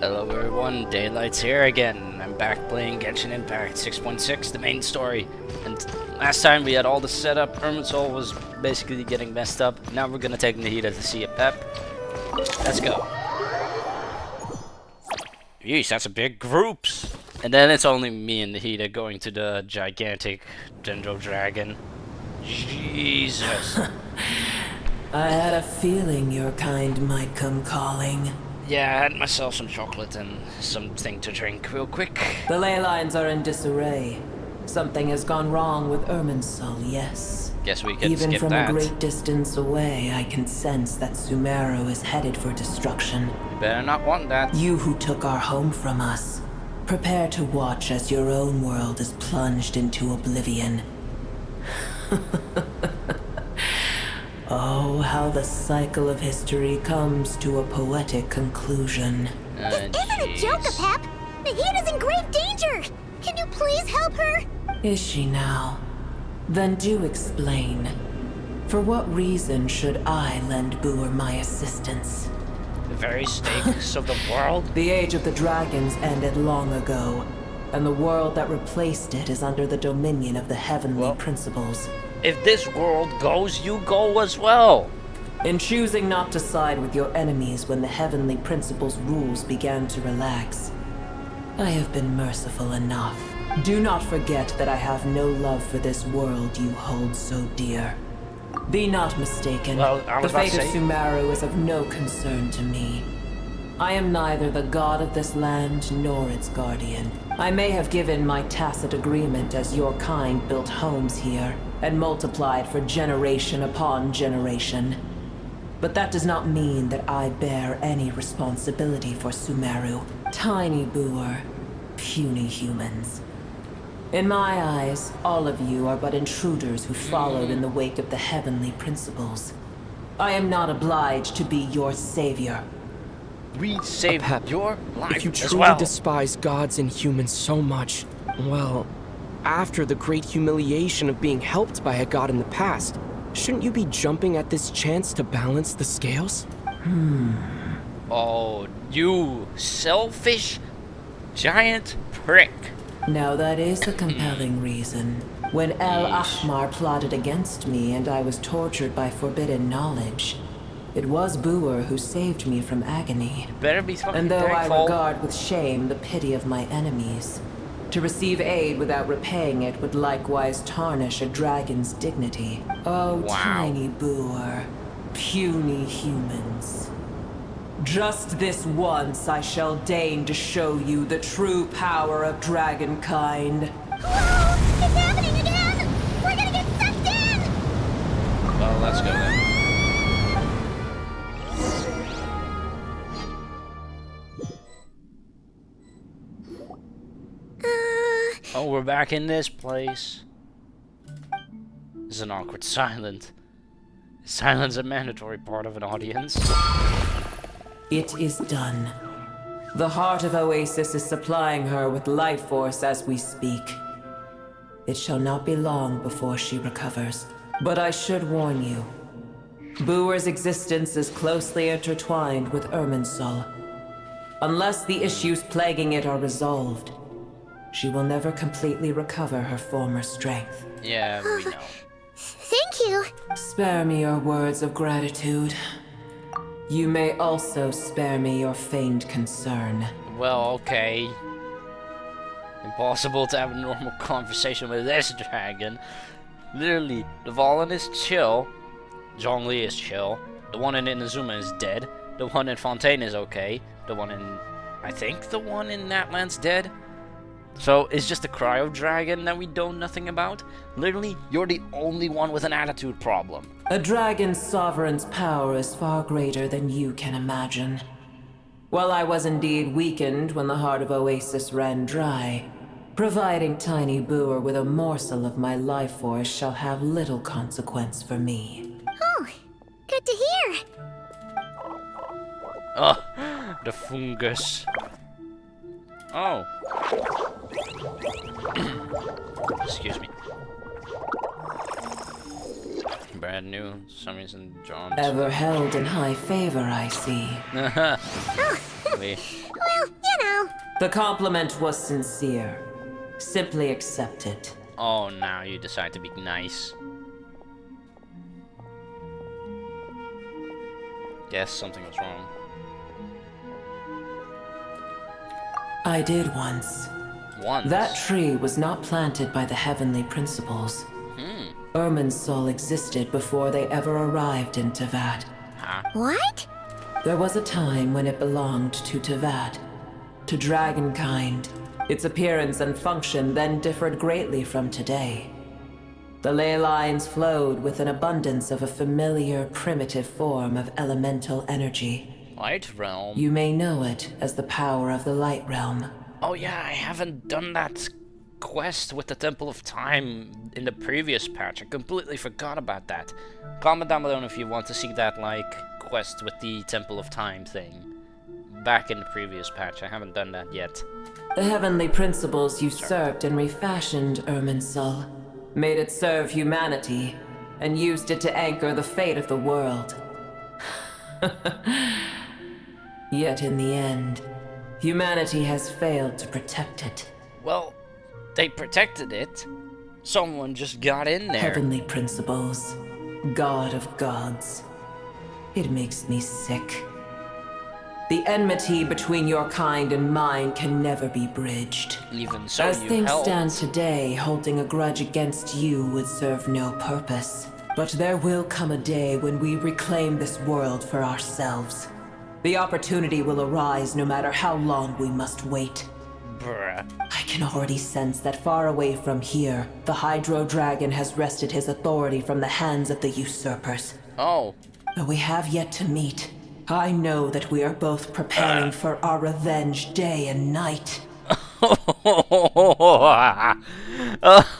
Hello everyone, Daylight's here again. I'm back playing Genshin Impact 6.6, the main story. And last time we had all the setup, Irminsul was basically getting messed up. Now we're gonna take Nahida to see a pep. Let's go. Yeesh, that's a big groups. And then it's only me and Nahida going to the gigantic Dendro Dragon. Jesus. I had a feeling your kind might come calling. Yeah, I had myself some chocolate and something to drink real quick. The ley lines are in disarray. Something has gone wrong with Irminsul, yes. Guess we can Even skip from that. a great distance away, I can sense that Sumeru is headed for destruction. You better not want that. You who took our home from us, prepare to watch as your own world is plunged into oblivion. Oh, how the cycle of history comes to a poetic conclusion. This isn't a joke, Pep! Nahida's in grave danger! Can you please help her? Is she now? Then do explain. For what reason should I lend Boer my assistance? The very stakes of the world? The age of the dragons ended long ago, and the world that replaced it is under the dominion of the heavenly principles. If this world goes, you go as well. In choosing not to side with your enemies when the heavenly principles' rules began to relax, I have been merciful enough. Do not forget that I have no love for this world you hold so dear. Be not mistaken. Well, I was the fate about of to say- Sumeru is of no concern to me. I am neither the god of this land nor its guardian. I may have given my tacit agreement as your kind built homes here and multiplied for generation upon generation. But that does not mean that I bear any responsibility for Sumeru, tiny Boer, puny humans. In my eyes, all of you are but intruders who followed in the wake of the heavenly principles. I am not obliged to be your savior. We saved Pep, your life If you as truly well. despise gods and humans so much, well, after the great humiliation of being helped by a god in the past, shouldn't you be jumping at this chance to balance the scales? Oh, you selfish giant prick. Now that is a compelling reason. When El Ahmar plotted against me and I was tortured by forbidden knowledge, it was Boer who saved me from agony. Better be fucking And though I thankful. regard with shame the pity of my enemies, to receive aid without repaying it would likewise tarnish a dragon's dignity. Oh, Wow. tiny Boer, puny humans. Just this once I shall deign to show you the true power of dragonkind. Whoa! It's happening again! We're gonna get sucked in! Well, let's go then. Oh, we're back in this place. There's an awkward silence. Is silence a mandatory part of an audience? It is done. The heart of Oasis is supplying her with life force as we speak. It shall not be long before she recovers. But I should warn you. Boer's existence is closely intertwined with Irminsul. Unless the issues plaguing it are resolved, she will never completely recover her former strength. Yeah, we know. Thank you! Spare me your words of gratitude. You may also spare me your feigned concern. Well, okay. Impossible to have a normal conversation with this dragon. Literally, the Valen is chill. Zhongli is chill. The one in Inazuma is dead. The one in Fontaine is okay. The one in... I think the one in Natland's dead. So, it's just a cryo dragon that we know nothing about? Literally, you're the only one with an attitude problem. A dragon's sovereign's power is far greater than you can imagine. While I was indeed weakened when the heart of Oasis ran dry, providing tiny Boer with a morsel of my life force shall have little consequence for me. Oh, good to hear! Oh, the fungus. Oh. Excuse me. Brand new, some reason John. Ever held in high favor, I see. We Well, The compliment was sincere. Simply accept it. Oh, now you decide to be nice. Guess something was wrong. I did once. Once? That tree was not planted by the heavenly principles. Irminsul existed before they ever arrived in Teyvat. Huh? What? There was a time when it belonged to Teyvat, to dragonkind. Its appearance and function then differed greatly from today. The ley lines flowed with an abundance of a familiar, primitive form of elemental energy. Light Realm? You may know it as the power of the Light Realm. Oh yeah, I haven't done that quest with the Temple of Time in the previous patch. I completely forgot about that. Comment down below if you want to see that, like, quest with the Temple of Time thing. Back in the previous patch. I haven't done that yet. The heavenly principles usurped and refashioned Irminsul, made it serve humanity, and used it to anchor the fate of the world. Yet in the end, humanity has failed to protect it. Well, they protected it. Someone just got in there. Heavenly principles, God of gods. It makes me sick. The enmity between your kind and mine can never be bridged. Even so, As you things helped. stand today, holding a grudge against you would serve no purpose. But there will come a day when we reclaim this world for ourselves. The opportunity will arise no matter how long we must wait. Bruh. I can already sense that far away from here, the Hydro Dragon has wrested his authority from the hands of the usurpers. Oh. Though we have yet to meet, I know that we are both preparing for our revenge day and night.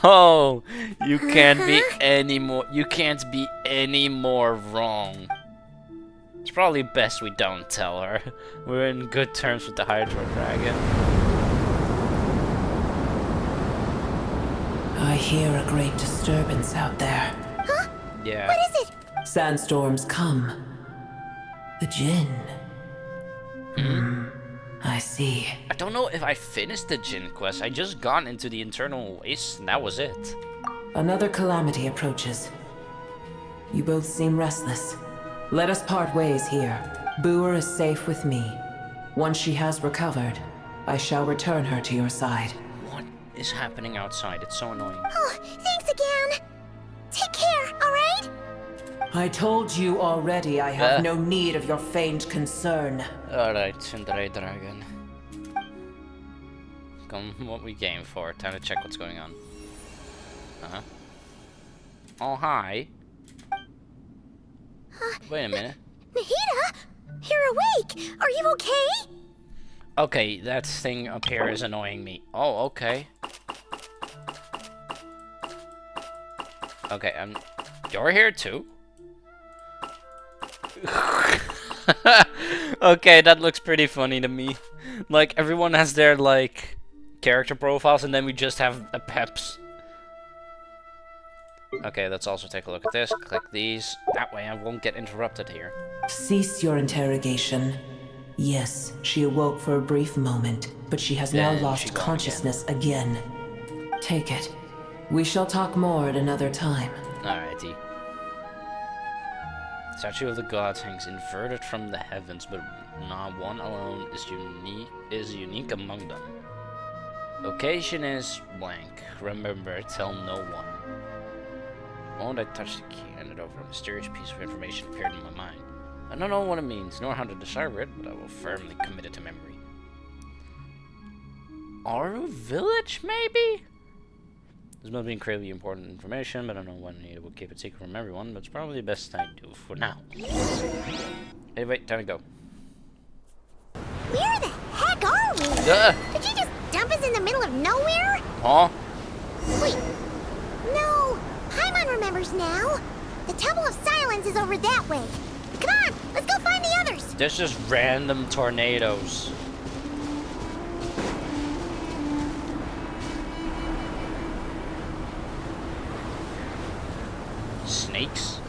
Oh, you can't be any more. You can't be any more wrong. It's probably best we don't tell her. We're in good terms with the Hydro Dragon. I hear a great disturbance out there. Huh? Yeah. What is it? Sandstorms come. The Jinn. I see. I don't know if I finished the Jinn quest. I just got into the Internal Waste, and that was it. Another calamity approaches. You both seem restless. Let us part ways here. Boer is safe with me. Once she has recovered, I shall return her to your side. What is happening outside? It's so annoying. Oh, thanks again. Take care, alright? I told you already I have no need of your feigned concern. Alright, Tsundere Dragon. Come what we came for. Time to check what's going on. Uh-huh. Oh, hi. Wait a minute. Nahida? You're awake! Are you okay? Okay, that thing up here is annoying me. Oh, okay. Okay, you're here too? Okay, that looks pretty funny to me. Like, everyone has their, like, character profiles, and then we just have the peps. Okay, let's also take a look at this. Click these. That way I won't get interrupted here. Cease your interrogation. Yes, she awoke for a brief moment, but she has now Then lost she gone consciousness again. Take it. We shall talk more at another time. Alrighty. Statue of the gods hangs inverted from the heavens, but not one alone is unique among them. Location is blank. Remember, tell no one. The moment I touched the key, handed over a mysterious piece of information appeared in my mind. I don't know what it means, nor how to decipher it, but I will firmly commit it to memory. Aru village, maybe? This must be incredibly important information, but I don't know when it will keep it secret from everyone, but it's probably the best I do for now. Anyway, time to go. Where the heck are we? Did you just dump us in the middle of nowhere? Huh? Wait. No. Paimon remembers now. The Temple of Silence is over that way. Come on, let's go find the others. There's just random tornadoes. Snakes?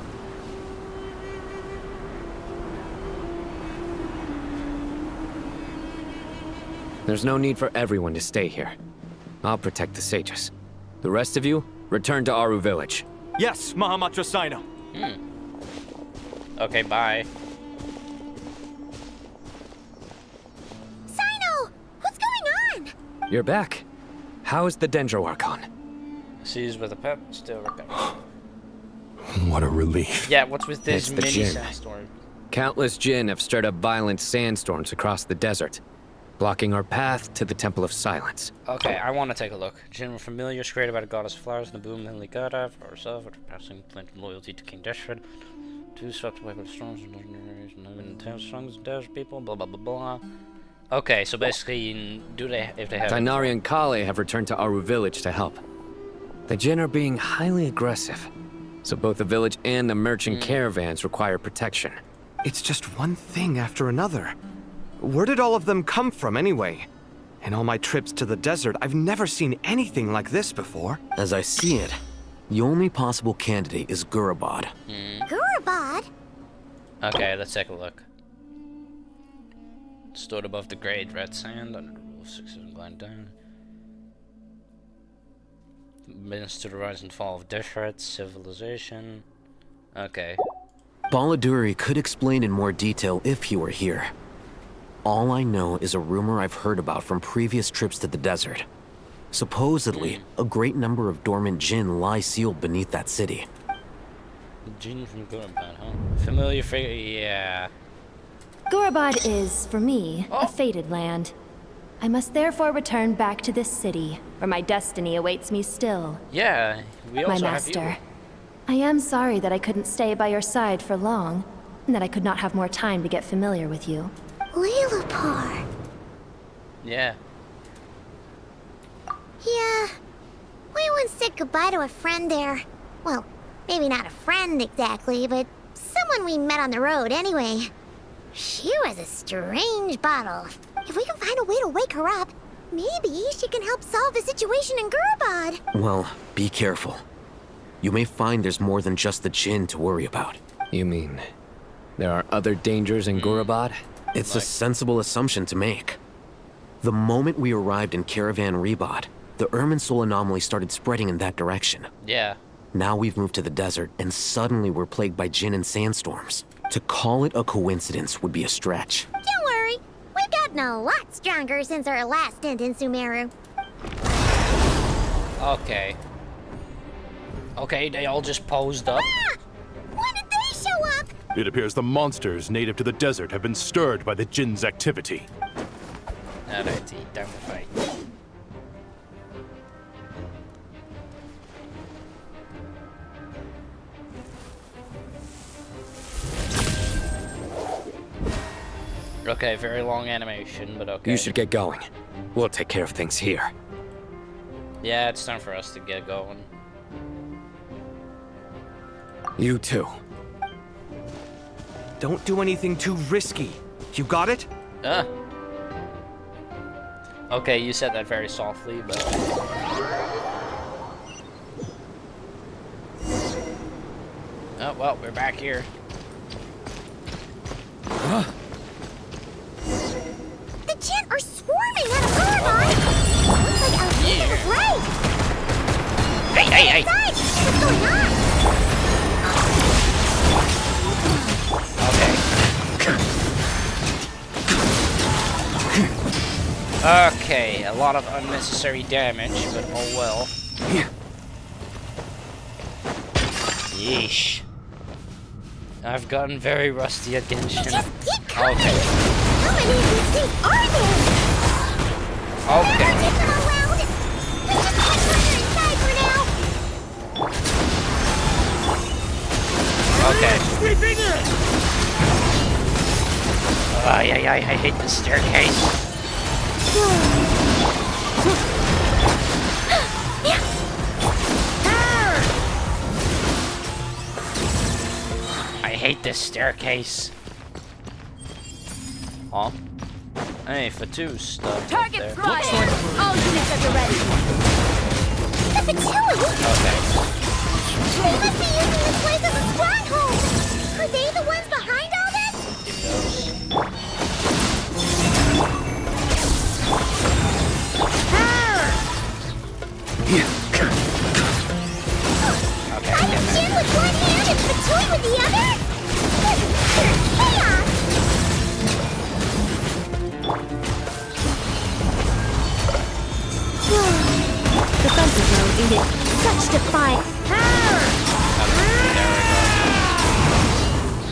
There's no need for everyone to stay here. I'll protect the sages. The rest of you, return to Aru village. Yes, Mahamacho Sino. Okay, bye. Sino! What's going on? You're back. How is the Dendro Archon? Sees with a pep, still recovering. What a relief. Yeah, what's with this It's the mini Jinn. sandstorm? Countless Jinn have stirred up violent sandstorms across the desert, blocking our path to the Temple of Silence. Okay, I want to take a look. Jinn were familiar, created by the goddess of flowers, Naboom, Henley Gada, for herself, after passing planted loyalty to King Deshred. Two swept away by the storms, and living in town, songs, desert people, blah blah blah blah. Okay, so basically, if they have... Tainari and Kale have returned to Aru village to help. The Jinn are being highly aggressive, so both the village and the merchant caravans require protection. It's just one thing after another. Where did all of them come from anyway? In all my trips to the desert, I've never seen anything like this before. As I see it, the only possible candidate is Gurabad. Gurabad? Okay, let's take a look. Stood above the great red sand, under the rule of 6 and glide down. Witness to the rise and fall of Deshred, civilization. Okay. Baladuri could explain in more detail if he were here. All I know is a rumor I've heard about from previous trips to the desert. Supposedly, a great number of dormant Jinn lie sealed beneath that city. Jinn from Gurabad, huh? Familiar figure, yeah. Gurabad is, for me, a fated land. I must therefore return back to this city, where my destiny awaits me still. Yeah, we also My have you. master. I am sorry that I couldn't stay by your side for long, and that I could not have more time to get familiar with you. Lilipar. Yeah. Yeah. We once said goodbye to a friend there. Well, maybe not a friend exactly, but someone we met on the road anyway. She was a strange bottle. If we can find a way to wake her up, maybe she can help solve the situation in Gurabad. Well, be careful. You may find there's more than just the Jinn to worry about. You mean, there are other dangers in Gurabad? It's a sensible assumption to make. The moment we arrived in Caravan Rebod, the Irminsul anomaly started spreading in that direction. Yeah. Now we've moved to the desert, and suddenly we're plagued by Jinn and sandstorms. To call it a coincidence would be a stretch. Don't worry, we've gotten a lot stronger since our last stint in Sumeru. Okay. Okay, they all just posed up. Ah! When did they show up? It appears the monsters native to the desert have been stirred by the Jinn's activity. Alrighty, time to fight. Okay, very long animation, but okay. You should get going. We'll take care of things here. Yeah, it's time for us to get going. You too. Don't do anything too risky. You got it? Okay, you said that very softly, but... Oh, well, we're back here. The Jinn are swarming out of Gurabad! Looks like Alvina was right! Hey, hey, hey! Inside! What's going on? Okay, a lot of unnecessary damage, but oh well. Yeesh. I've gotten very rusty at Genshin. Just keep coming! Okay. How many of these things are there? Okay. Get them around! Let's just get further inside for now! Okay. I hate this staircase. I hate this staircase. Huh? Hey, Fatu stuff. Target spotted! All units at the ready! The Fatui! Okay. They must be using this place as a stronghold! Are they the ones behind all this? Give me those. engage. Such defiance.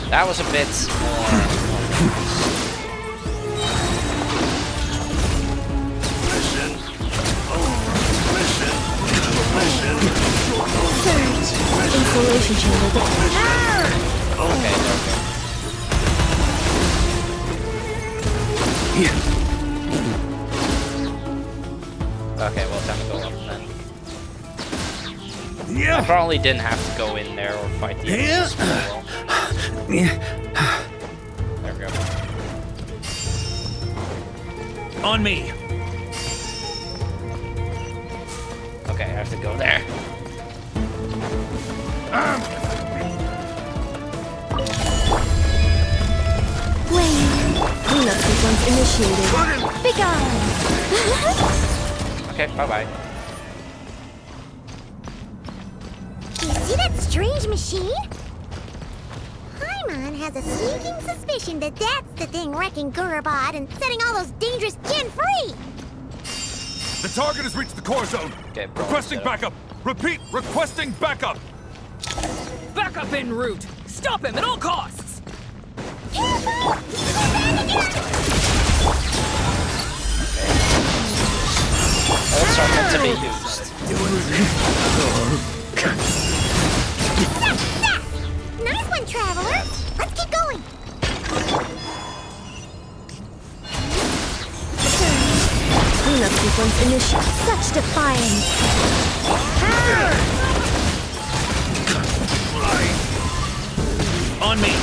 That was a bit more. Surge. Insulation chamber down. Okay. Okay, well, time to go up then. I probably didn't have to go in there or fight the enemies. There we go. On me. Okay, I have to go there. Flame. Cleanup sequence initiated. Begone. Okay, bye-bye. You see that strange machine? Paimon has a sneaking suspicion that that's the thing wrecking Gurabad and setting all those dangerous Jinn free. The target has reached the core zone. Okay, Requesting backup. Repeat, requesting backup. Backup en route. Stop him at all costs. Careful! He's back again! Those are meant to be used. Nice one, Traveler. Let's keep going. Cleanup sequence initiated. Such defiance. On me.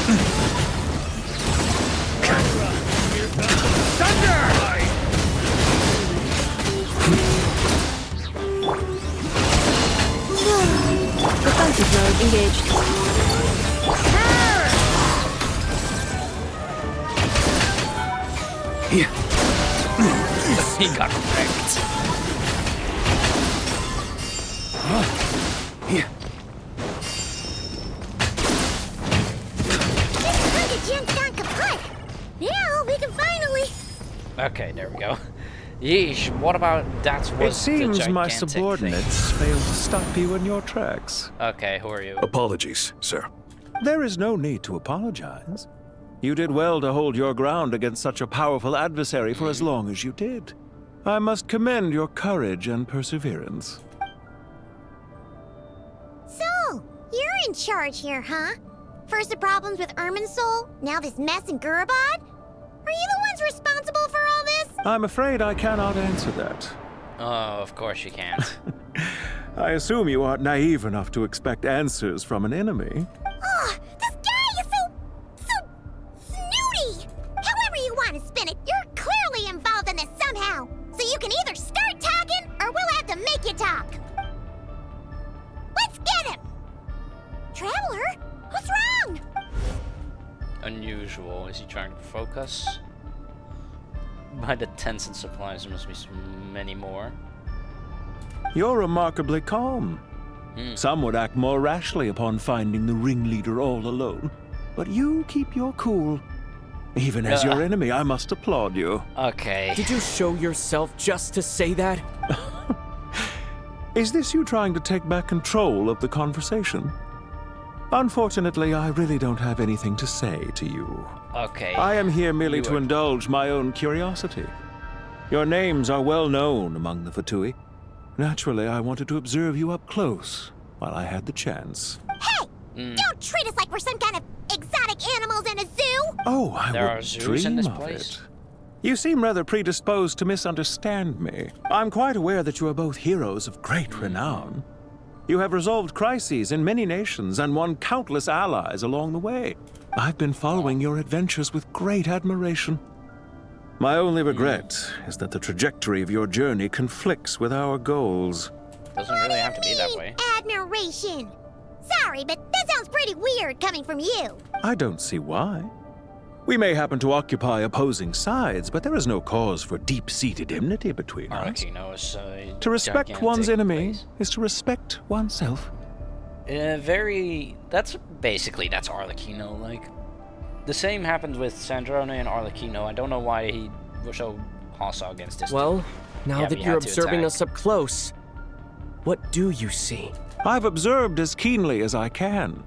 Thunder! Defensive mode engaged. He got wrecked. Now we can finally. Okay, there we go. Yeesh, what about that was It seems the my gigantic subordinates failed to stop you in your tracks. thing. Okay, who are you? Apologies, sir. There is no need to apologize. You did well to hold your ground against such a powerful adversary for as long as you did. I must commend your courage and perseverance. So, you're in charge here, huh? First the problems with Irminsul, now this mess in Gurabad? Are you the ones responsible for all this? I'm afraid I cannot answer that. Oh, of course you can't. I assume you aren't naive enough to expect answers from an enemy. Oh, this guy is so snooty! However you want to spin it, you're clearly involved in this somehow. So you can either start talking, or we'll have to make you talk. Let's get him! Traveler, what's wrong? Unusual. Is he trying to provoke us? By the tents and supplies, there must be so many more. You're remarkably calm. Some would act more rashly upon finding the ringleader all alone. But you keep your cool. Even as your enemy, I must applaud you. Okay. Did you show yourself just to say that? Is this you trying to take back control of the conversation? Unfortunately, I really don't have anything to say to you. Okay. I am here merely to indulge my own curiosity. Your names are well known among the Fatui. Naturally, I wanted to observe you up close while I had the chance. Hey! Don't treat us like we're some kind of exotic animals in a zoo! Oh, I There are would zoos dream in this of place? it. You seem rather predisposed to misunderstand me. I'm quite aware that you are both heroes of great renown. You have resolved crises in many nations and won countless allies along the way. I've been following your adventures with great admiration. My only regret is that the trajectory of your journey conflicts with our goals. Doesn't really have to be that way. Admiration! Sorry, but that sounds pretty weird coming from you. I don't see why. We may happen to occupy opposing sides, but there is no cause for deep-seated enmity between us. To respect one's enemy is to respect oneself. That's Arlecchino, like. The same happened with Sandrone and Arlecchino. I don't know why he was so hostile against this. Well, now that you're observing attack. us up close, What do you see? I've observed as keenly as I can.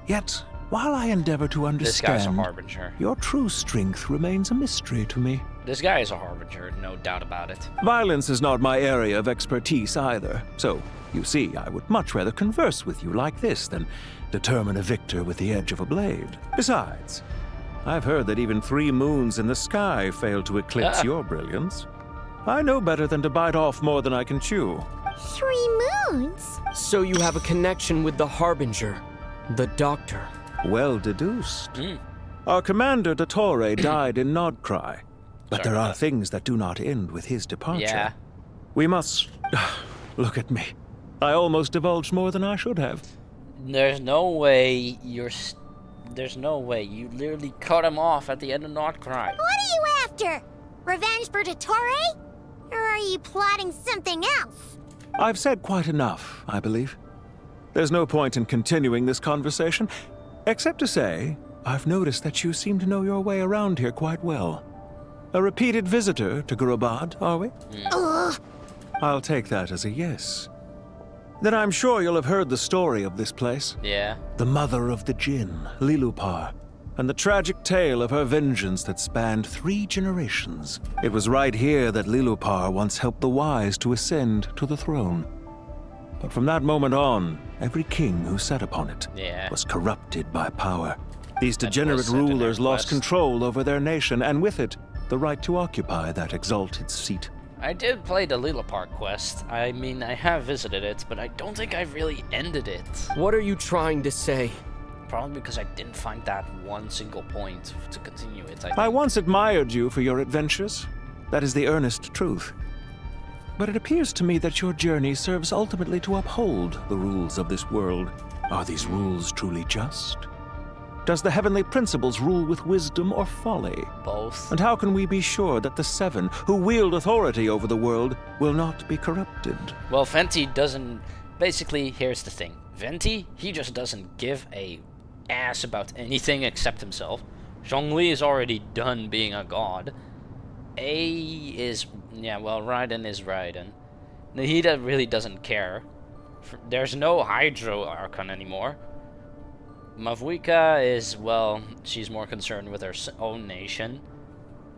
Yet, while I endeavor to This guy's a understand, harbinger. your true strength remains a mystery to me. This guy is a harbinger, no doubt about it. Violence is not my area of expertise either, so, you see, I would much rather converse with you like this than determine a victor with the edge of a blade. Besides, I've heard that even 3 moons in the sky fail to eclipse your brilliance. I know better than to bite off more than I can chew. 3 moons? So you have a connection with the Harbinger, the Doctor. Well deduced. Our commander, Dottore, died in Nodcry, but there are things that do not end with his departure. Yeah. We must... Look at me. I almost divulged more than I should have. There's no way there's no way. You literally cut him off at the end of Nodcry. What are you after? Revenge for Dottore? Or are you plotting something else? I've said quite enough, I believe. There's no point in continuing this conversation, except to say, I've noticed that you seem to know your way around here quite well. A repeated visitor to Gurabad, are we? Ugh. I'll take that as a yes. Then I'm sure you'll have heard the story of this place. Yeah. The mother of the Jinn, Lilupar, and the tragic tale of her vengeance that spanned 3 generations. It was right here that Lilupar once helped the wise to ascend to the throne. But from that moment on, every king who sat upon it was corrupted by power. These degenerate rulers lost control over their nation, and with it, the right to occupy that exalted seat. I did play the Lilupar quest. I mean, I have visited it, but I don't think I've really ended it. What are you trying to say? Probably because I didn't find that one single point to continue it. I once admired you for your adventures. That is the earnest truth. But it appears to me that your journey serves ultimately to uphold the rules of this world. Are these rules truly just? Does the heavenly principles rule with wisdom or folly? Both. And how can we be sure that the 7 who wield authority over the world will not be corrupted? Well, Venti doesn't... Basically, here's the thing. Venti, he just doesn't give a ass about anything except himself. Zhongli is already done being a god. A is... Yeah, well, Raiden is Raiden. He really doesn't care. There's no Hydro Archon anymore. Mavuika is, well, she's more concerned with her own nation.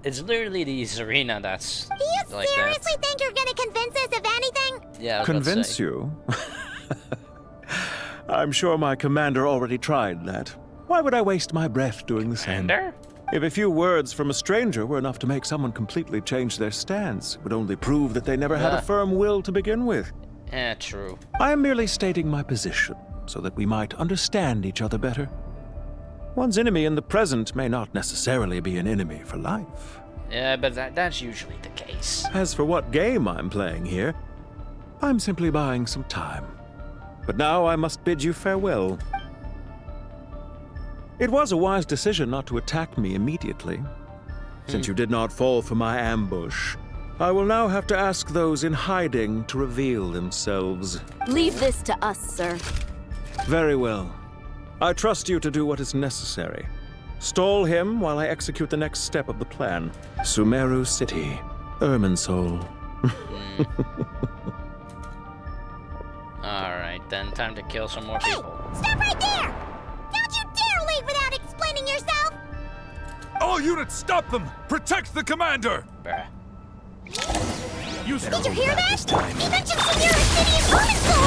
It's literally the Zarina that's Do you like seriously think you're gonna convince us of anything? Yeah, I was about to Convince say. you? I'm sure my commander already tried that. Why would I waste my breath doing the same? Commander? If a few words from a stranger were enough to make someone completely change their stance, it would only prove that they never had a firm will to begin with. Yeah, true. I am merely stating my position, so that we might understand each other better. One's enemy in the present may not necessarily be an enemy for life. Yeah, but that's usually the case. As for what game I'm playing here, I'm simply buying some time. But now I must bid you farewell. It was a wise decision not to attack me immediately. Since you did not fall for my ambush, I will now have to ask those in hiding to reveal themselves. Leave this to us, sir. Very well. I trust you to do what is necessary. Stall him while I execute the next step of the plan. Sumeru City, Irminsul. Alright, then time to kill some more people. Stop right there! Don't you dare leave without explaining yourself! All units, stop them! Protect the commander! Bruh. Did you hear that? He mentioned Sumeru City and Irminsul!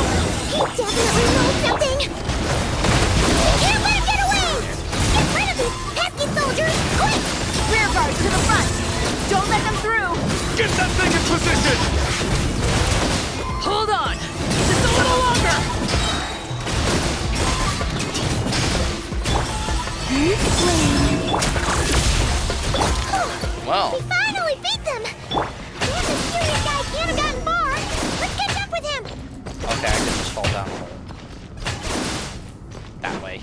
He definitely knows something! You can't let him get away! Get rid of these pesky soldiers, quick! Rear guard to the front! Don't let them through! Get that thing in position! Hold on! Just a little longer! Well. We finally beat them! Man, this serious guy can't have gotten far! Let's catch up with him! Okay, I can just fall down the hole. That way.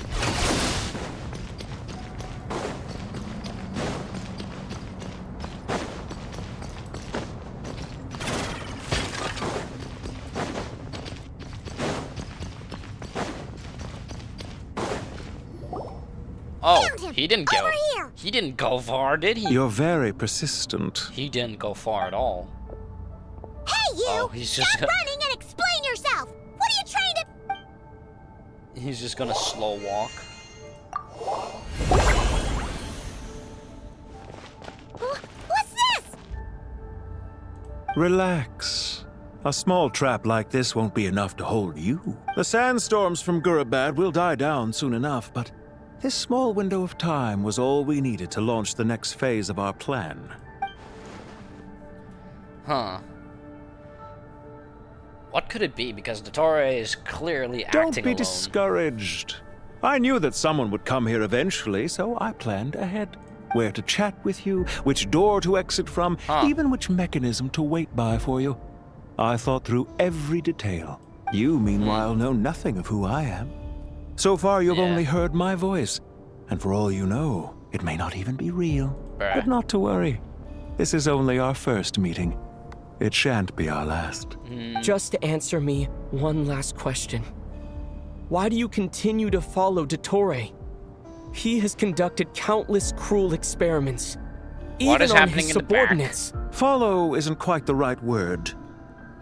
Oh, he didn't go. Over here. He didn't go far, did he? You're very persistent. He didn't go far at all. Hey, you! Oh, he's just Stop running and explain yourself! He's just gonna slow walk. What's this? Relax. A small trap like this won't be enough to hold you. The sandstorms from Gurabad will die down soon enough, but this small window of time was all we needed to launch the next phase of our plan. Huh. What could it be? Because Dottore is clearly Don't acting be alone. discouraged. I knew that someone would come here eventually, so I planned ahead. Where to chat with you, which door to exit from, even which mechanism to wait by for you. I thought through every detail. You, meanwhile, know nothing of who I am. So far, you've only heard my voice. And for all you know, it may not even be real. But not to worry. This is only our first meeting. It shan't be our last. Just answer me one last question. Why do you continue to follow Dottore? He has conducted countless cruel experiments. What is even on happening his in the back? subordinates. Follow isn't quite the right word.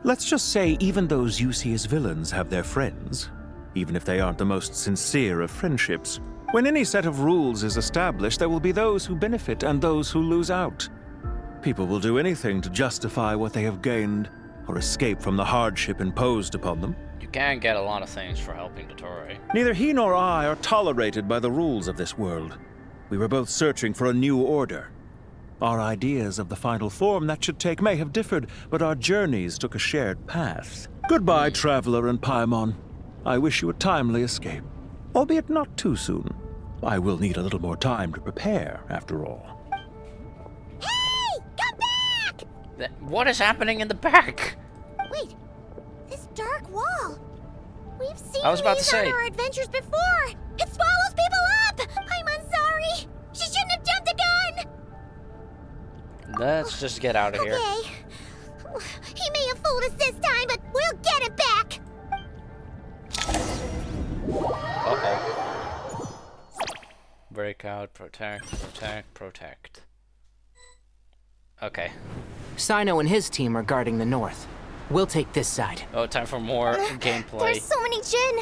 Let's just say even those you see as villains have their friends, even if they aren't the most sincere of friendships. When any set of rules is established, there will be those who benefit and those who lose out. People will do anything to justify what they have gained or escape from the hardship imposed upon them. You can get a lot of things for helping Dottore. Neither he nor I are tolerated by the rules of this world. We were both searching for a new order. Our ideas of the final form that should take may have differed, but our journeys took a shared path. Goodbye, Traveler and Paimon. I wish you a timely escape, albeit not too soon. I will need a little more time to prepare, after all. Hey! Come back! What is happening in the back? Wait, this dark wall. We've seen I was about to these on say. our adventures before. It swallows people up. I'm sorry. She shouldn't have jumped the gun. Let's just get out of here. Okay. He may have fooled us this time, but we'll get it back. Uh-oh. Break out, protect, protect, protect. Okay. Sino and his team are guarding the north. We'll take this side. Oh, time for more gameplay. There's so many Jin.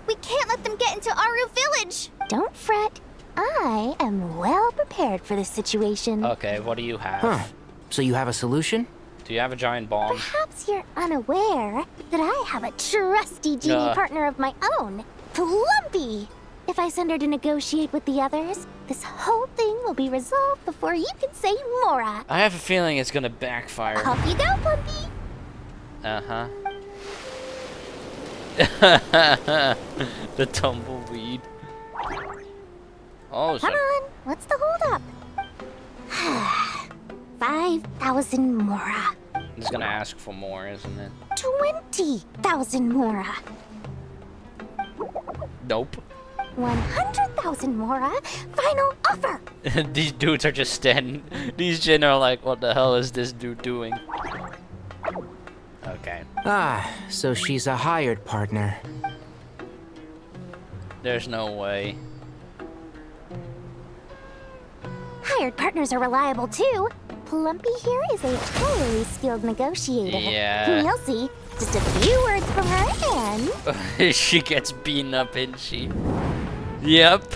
We can't let them get into Aru Village. Don't fret. I am well prepared for this situation. Okay, what do you have? Huh. So you have a solution? Do you have a giant bomb? Perhaps you're unaware that I have a trusty genie partner of my own, Plumpy. If I send her to negotiate with the others, this whole thing will be resolved before you can say Mora. I have a feeling it's gonna backfire. Off you go, Plumpy. Uh-huh. The tumbleweed. Oh, Come on, what's the holdup? 5,000 Mora. He's gonna ask for more, isn't it? 20,000 Mora. Nope. 100,000 Mora. Final offer. These dudes are just standing. These Jin are like, what the hell is this dude doing? Okay. Ah, so she's a hired partner. There's no way. Hired partners are reliable too. Plumpy here is a highly skilled negotiator. Yeah. You'll see. Just a few words from her and... She gets beaten up, isn't she? Yep.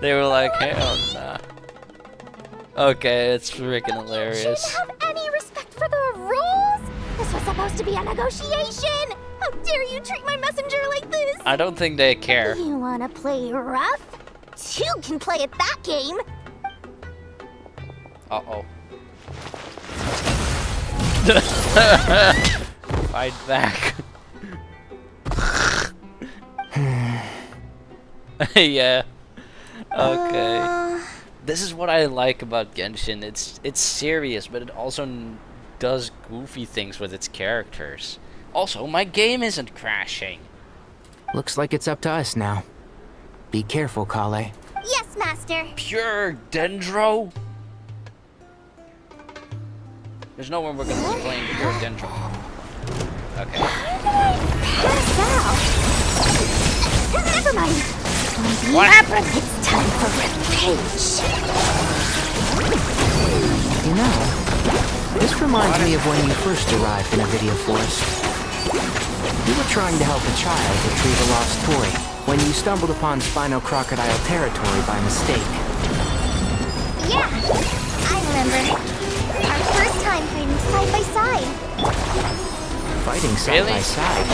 They were like, hell nah. Okay, it's freaking hilarious. She didn't have any respect for the rules. This was supposed to be a negotiation. How dare you treat my messenger like this? I don't think they care. You wanna play rough? Two can play at that game. Uh-oh. Fight back. Yeah. Okay. This is what I like about Genshin. It's serious, but it also does goofy things with its characters. Also, my game isn't crashing. Looks like it's up to us now. Be careful, Kale. Yes, Master. Pure Dendro? There's no way we're gonna be playing the pure Dendro. Okay. Pass out. Never mind. What happened? It's time for revenge. You know, this reminds me of when you first arrived in a video forest. You were trying to help a child retrieve a lost toy when you stumbled upon Spino Crocodile territory by mistake. Yeah, I remember. Our first time fighting side by side. Fighting side by side?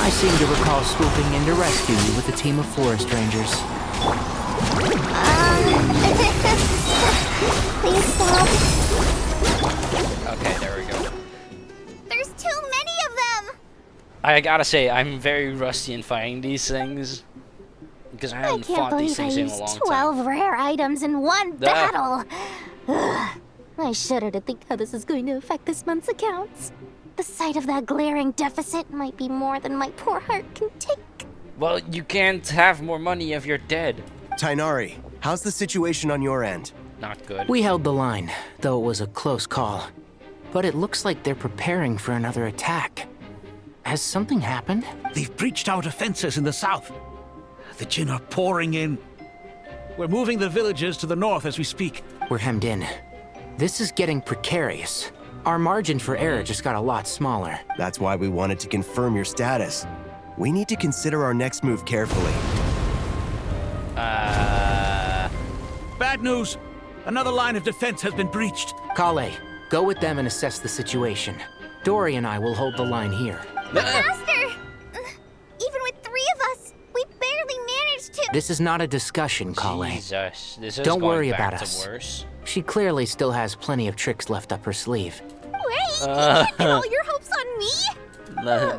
I seem to recall swooping in to rescue you with a team of forest rangers. Please stop. Okay, there we go. There's too many of them. I gotta say, I'm very rusty in fighting these things. Because I haven't fought these things in a long time. 12 rare items in one battle. Ugh. I shudder to think how this is going to affect this month's accounts. The sight of that glaring deficit might be more than my poor heart can take. Well, you can't have more money if you're dead. Tainari, how's the situation on your end? Not good. We held the line, though it was a close call. But it looks like they're preparing for another attack. Has something happened? They've breached our defenses in the south. The Jinn are pouring in. We're moving the villagers to the north as we speak. We're hemmed in. This is getting precarious. Our margin for error just got a lot smaller. That's why we wanted to confirm your status. We need to consider our next move carefully. Bad news! Another line of defense has been breached. Kale, go with them and assess the situation. Dory and I will hold the line here. But Master! Even with 3 of us, we barely managed to— This is not a discussion, Kale. Jesus, this is Don't going worry back about to us. worse. She clearly still has plenty of tricks left up her sleeve. Wait! You can't get all your hopes on me?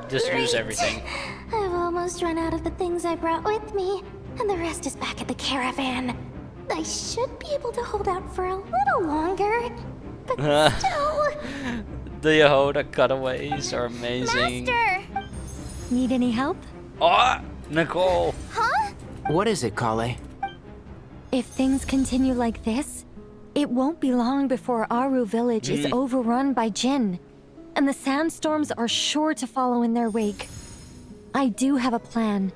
Just use everything. I've almost run out of the things I brought with me, and the rest is back at the caravan. I should be able to hold out for a little longer, but still... The Yehoda cutaways are amazing. Master! Need any help? Oh, Nicole! Huh? What is it, Kale? If things continue like this, it won't be long before Aru village is overrun by Jinn, and the sandstorms are sure to follow in their wake. I do have a plan,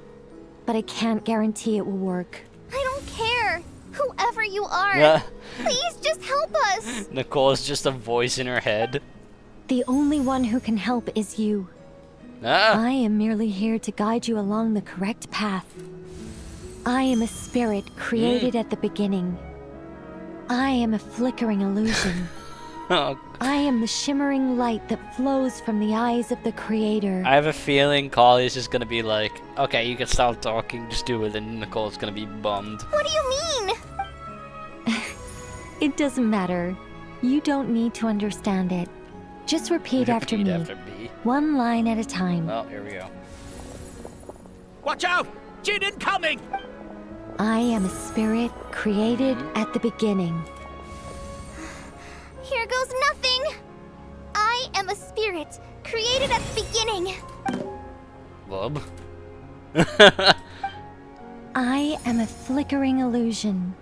but I can't guarantee it will work. I don't care. Whoever you are, please just help us. Nicole is just a voice in her head. The only one who can help is you. I am merely here to guide you along the correct path. I am a spirit created at the beginning. I am a flickering illusion. I am the shimmering light that flows from the eyes of the Creator. I have a feeling Kali's just gonna be like, okay, you can stop talking, just do it, and Nicole's gonna be bummed. What do you mean? It doesn't matter. You don't need to understand it. Just repeat after me. One line at a time. Oh, here we go. Watch out! Jinn incoming! I am a spirit created at the beginning. Here goes nothing. I am a spirit created at the beginning. Lub. I am a flickering illusion.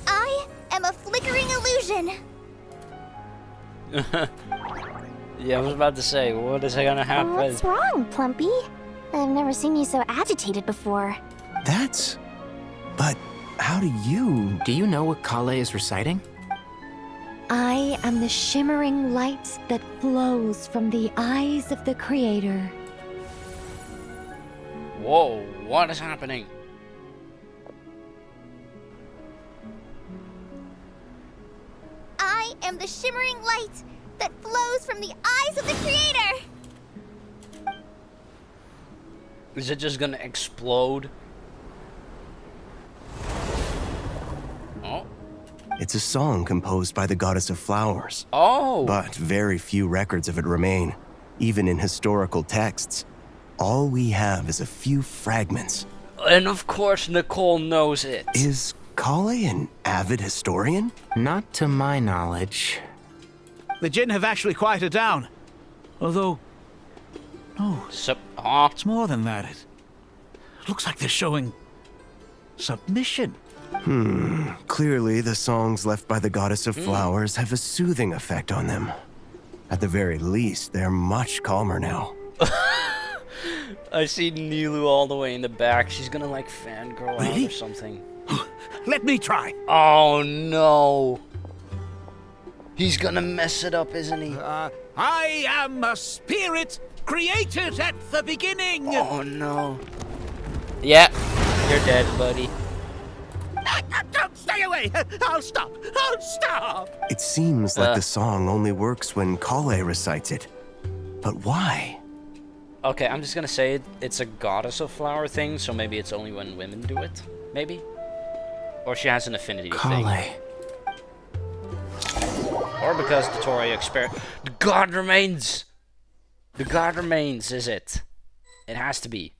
I am a flickering illusion. Yeah, I was about to say, what is gonna happen? What's wrong, Plumpy? I've never seen you so agitated before. But how do you... Do you know what Kale is reciting? I am the shimmering light that flows from the eyes of the Creator. Whoa, what is happening? I am the shimmering light that flows from the eyes of the Creator. Is it just gonna explode? Oh. It's a song composed by the goddess of flowers. Oh! But very few records of it remain, even in historical texts. All we have is a few fragments. And of course Nicole knows it. Is Kale an avid historian? Not to my knowledge. The Jinn have actually quieted down. Although... No, it's more than that. It looks like they're showing... submission. Clearly the songs left by the goddess of flowers have a soothing effect on them. At the very least, they're much calmer now. I see Nilu all the way in the back. She's gonna like fangirl out or something. Let me try. Oh no. He's gonna mess it up, isn't he? I am a spirit created at the beginning! Oh no. Yeah, you're dead, buddy. Don't stay away! I'll stop! I'll stop! It seems like the song only works when Kale recites it. But why? Okay, I'm just gonna say it's a goddess of flower thing, so maybe it's only when women do it. Maybe? Or she has an affinity thing. Or because the Torii the god remains! The god remains, is it? It has to be.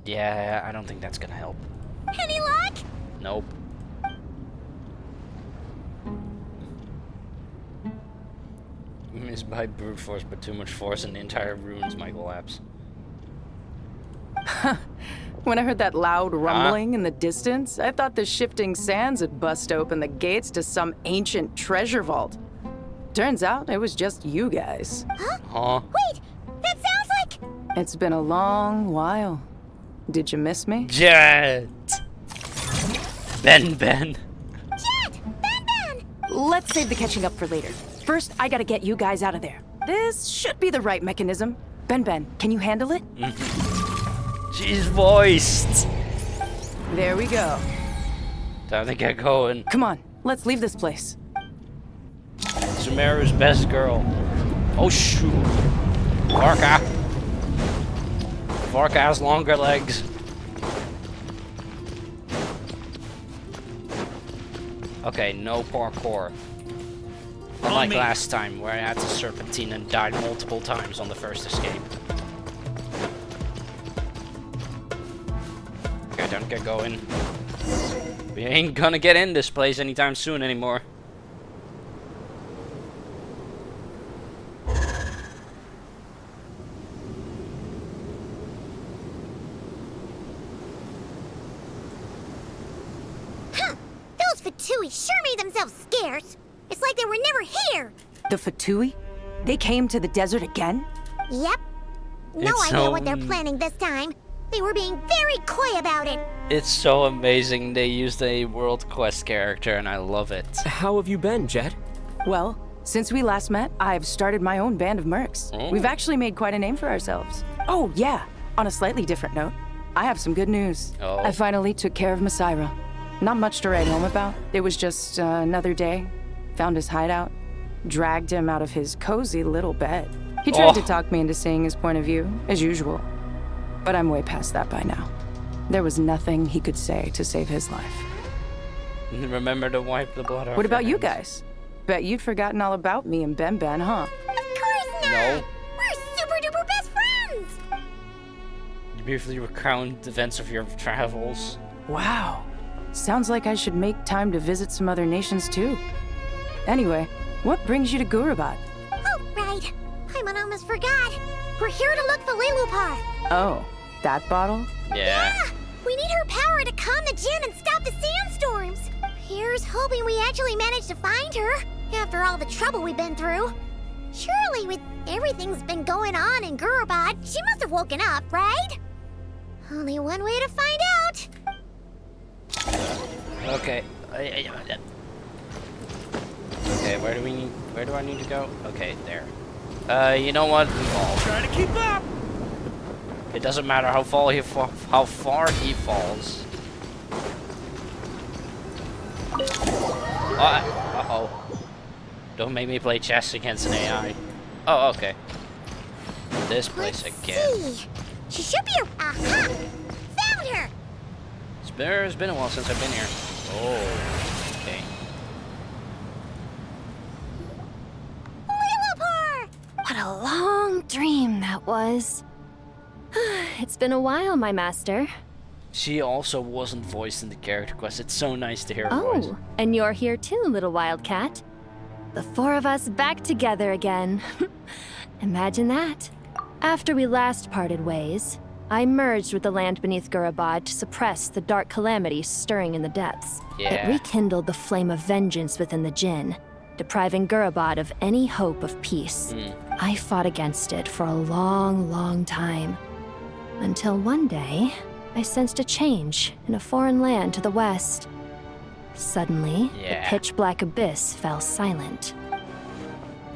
Yeah, I don't think that's gonna help. Any luck? Nope. Missed by brute force, but too much force and the entire ruins might collapse. When I heard that loud rumbling in the distance, I thought the shifting sands had bust open the gates to some ancient treasure vault. Turns out it was just you guys. Huh? Wait, that sounds like... It's been a long while. Did you miss me? Jet! Ben! Jet! Let's save the catching up for later. First, I gotta get you guys out of there. This should be the right mechanism. Ben, can you handle it? She's voiced! There we go. Time to get going. Come on, let's leave this place. Sumeru's best girl. Oh shoot. Varka. Varka has longer legs. Okay, no parkour. Unlike last time, where I had to serpentine and died multiple times on the first escape. Okay, don't get going. We ain't gonna get in this place anytime soon anymore. Those Fatui sure made themselves scarce. It's like they were never here. The Fatui? They came to the desert again? Yep. No idea what they're planning this time. They were being very coy about it. It's so amazing they used a World Quest character and I love it. How have you been, Jet? Well, since we last met, I've started my own band of mercs. Oh. We've actually made quite a name for ourselves. Oh, yeah. On a slightly different note, I have some good news. Oh. I finally took care of Masaira. Not much to write home about. It was just another day. Found his hideout. Dragged him out of his cozy little bed. He tried to talk me into seeing his point of view, as usual. But I'm way past that by now. There was nothing he could say to save his life. Remember to wipe the blood off. What about your you hands. guys? Bet you'd forgotten all about me and Ben, huh? Of course not. No. We're super duper best friends. You briefly recount events of your travels. Wow. Sounds like I should make time to visit some other nations too. Anyway, what brings you to Gurabad? Oh, right. I almost forgot. We're here to look for Lilupar. Oh, that bottle? Yeah. We need her power to calm the Jinn and stop the sandstorms. Here's hoping we actually manage to find her, after all the trouble we've been through. Surely with everything's been going on in Gurabad, she must have woken up, right? Only one way to find out. Okay. Okay, where do I need to go? Okay, there. You know what? We fall. Trying to keep up. It doesn't matter how far he falls. Uh-oh. Don't make me play chess against an AI. Oh, okay. This place again. See. She should be aha! Found her! It's been a while since I've been here. Oh, okay. Lilupar! What a long dream that was. It's been a while, my master. She also wasn't voiced in the character quest. It's so nice to hear her voice. Oh, and you're here too, little wildcat. The four of us back together again. Imagine that. After we last parted ways, I merged with the land beneath Gurabad to suppress the dark calamity stirring in the depths. Yeah. It rekindled the flame of vengeance within the Jinn, depriving Gurabad of any hope of peace. I fought against it for a long, long time. Until one day, I sensed a change in a foreign land to the west. Suddenly, the pitch-black abyss fell silent.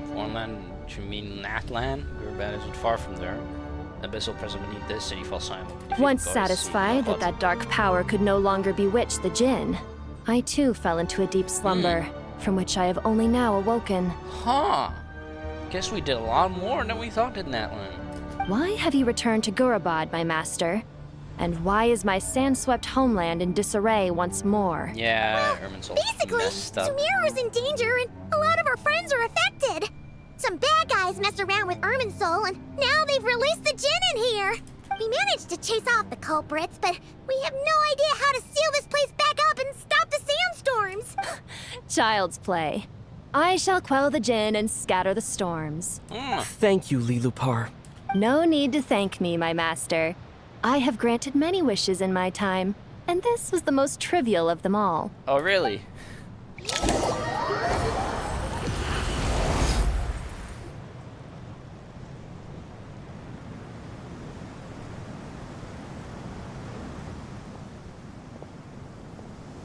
Foreign land Do you mean Natlan? Gurban isn't far from there. Abyssal present beneath this city falls silent. Once satisfied that that dark power could no longer bewitch the Jinn, I too fell into a deep slumber, from which I have only now awoken. Huh. Guess we did a lot more than we thought in Natlan. Why have you returned to Gurabad, my master? And why is my sand-swept homeland in disarray once more? Yeah, Irminsul Basically, Sumeru's in danger and a lot of our friends are affected. Some bad guys messed around with Irminsul and now they've released the Jinn in here. We managed to chase off the culprits, but we have no idea how to seal this place back up and stop the sandstorms. Child's play. I shall quell the Jinn and scatter the storms. Thank you, Lilupar. No need to thank me, my master. I have granted many wishes in my time, and this was the most trivial of them all. Oh, really?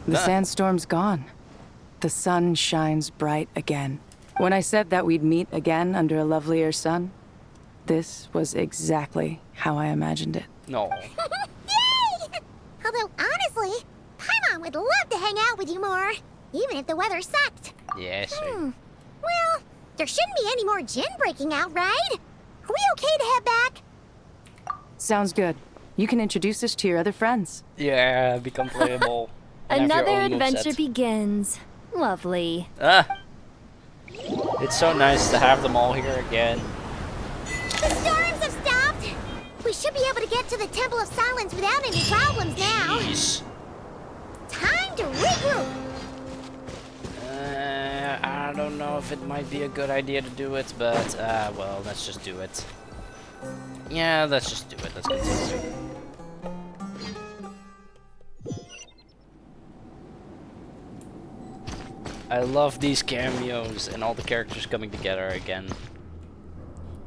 The sandstorm's gone. The sun shines bright again. When I said that we'd meet again under a lovelier sun, this was exactly how I imagined it. No. Yay! Although, honestly, Paimon would love to hang out with you more, even if the weather sucked. Yes. Well, there shouldn't be any more Jinn breaking out, right? Are we okay to head back? Sounds good. You can introduce us to your other friends. Yeah, become playable. Another adventure begins. Lovely. It's so nice to have them all here again. The storms have stopped. We should be able to get to the Temple of Silence without any problems now. Jeez. Time to regroup. I don't know if it might be a good idea to do it, but, well, let's just do it. Yeah, let's just do it. Let's continue. I love these cameos and all the characters coming together again.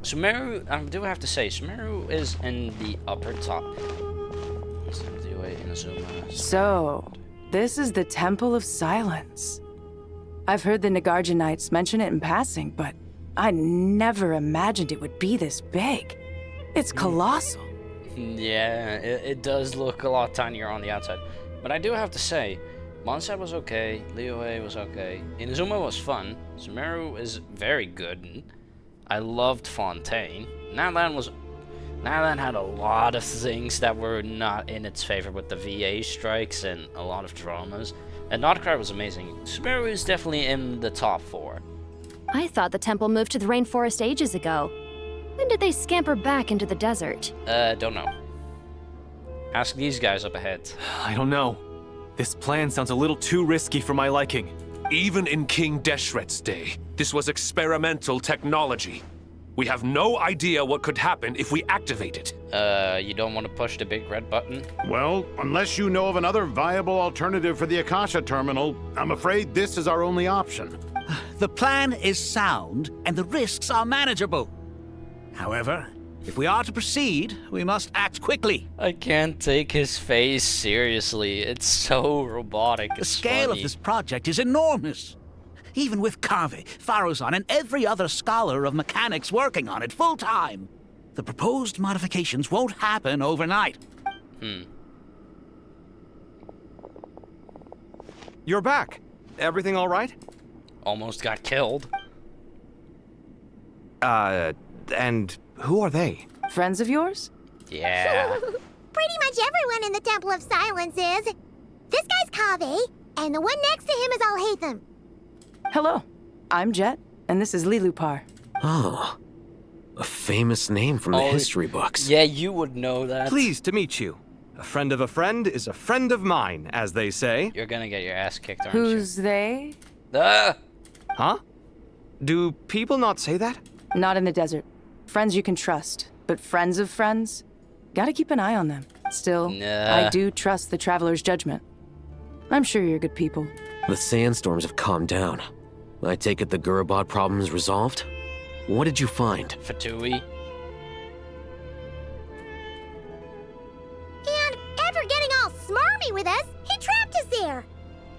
Sumeru, I do have to say, Sumeru is in the upper top. So, this is the Temple of Silence. I've heard the Nagarjanites mention it in passing, but I never imagined it would be this big. It's colossal. Yeah, it does look a lot tinier on the outside. But I do have to say, Mondstadt was okay, Liyue was okay, Inazuma was fun, Sumeru is very good, I loved Fontaine. Natlan had a lot of things that were not in its favor with the VA strikes and a lot of dramas, and Notcry was amazing. Sumeru is definitely in the top 4. I thought the temple moved to the rainforest ages ago. When did they scamper back into the desert? Don't know. Ask these guys up ahead. I don't know. This plan sounds a little too risky for my liking. Even in King Deshret's day, this was experimental technology. We have no idea what could happen if we activate it. You don't want to push the big red button? Well, unless you know of another viable alternative for the Akasha terminal, I'm afraid this is our only option. The plan is sound, and the risks are manageable. However, if we are to proceed, we must act quickly. I can't take his face seriously. It's so robotic. The scale of this project is enormous. Even with Kave, Faruzan, and every other scholar of mechanics working on it full-time, the proposed modifications won't happen overnight. You're back. Everything all right? Almost got killed. And who are they? Friends of yours? Yeah. Pretty much everyone in the Temple of Silence is. This guy's Kave, and the one next to him is Alhaitham. Hello, I'm Jet, and this is Lilupar. Oh, a famous name from the history books. Yeah, you would know that. Pleased to meet you. A friend of a friend is a friend of mine, as they say. You're gonna get your ass kicked, aren't Who's they? Huh? Do people not say that? Not in the desert. Friends you can trust, but friends of friends? Gotta keep an eye on them. Still, I do trust the Traveler's judgment. I'm sure you're good people. The sandstorms have calmed down. I take it the Gurabad problem is resolved? What did you find? Fatui. And after getting all smarmy with us, he trapped us there.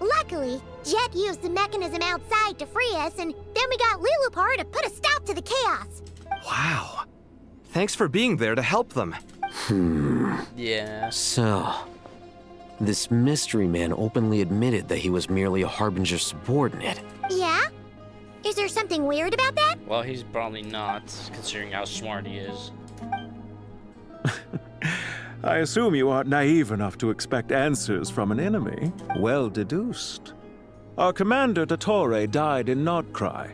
Luckily, Jet used the mechanism outside to free us, and then we got Lilupar to put a stop to the chaos. Wow. Thanks for being there to help them. Yeah. So, this mystery man openly admitted that he was merely a Harbinger subordinate. Yeah? Is there something weird about that? Well, he's probably not, considering how smart he is. I assume you aren't naive enough to expect answers from an enemy. Well deduced. Our commander, Dottore, died in Nordcry.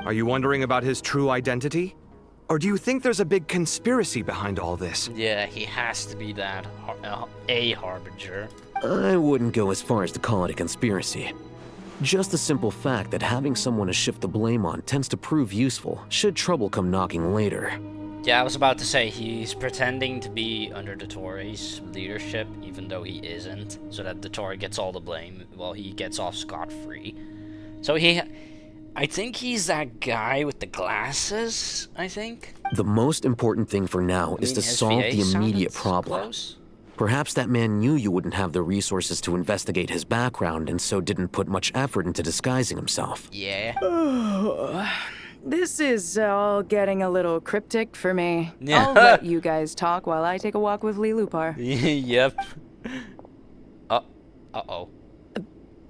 Are you wondering about his true identity? Or do you think there's a big conspiracy behind all this? Yeah, he has to be that, a Harbinger. I wouldn't go as far as to call it a conspiracy. Just the simple fact that having someone to shift the blame on tends to prove useful should trouble come knocking later. Yeah, I was about to say, he's pretending to be under Dottore's leadership, even though he isn't, so that Dottore gets all the blame while he gets off scot-free. So I think he's that guy with the glasses, I think. The most important thing for now is to solve the immediate problem. Close? Perhaps that man knew you wouldn't have the resources to investigate his background and so didn't put much effort into disguising himself. Yeah. This is all getting a little cryptic for me. Yeah. I'll let you guys talk while I take a walk with Lilupar. Yep. Uh-oh.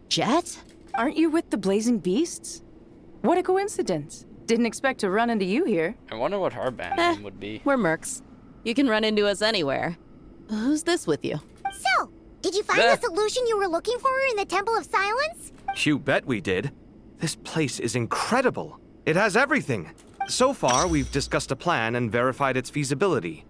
Jet? Aren't you with the Blazing Beasts? What a coincidence. Didn't expect to run into you here. I wonder what her band name would be. We're mercs. You can run into us anywhere. Who's this with you? So, did you find the solution you were looking for in the Temple of Silence? You bet we did. This place is incredible. It has everything. So far, we've discussed a plan and verified its feasibility.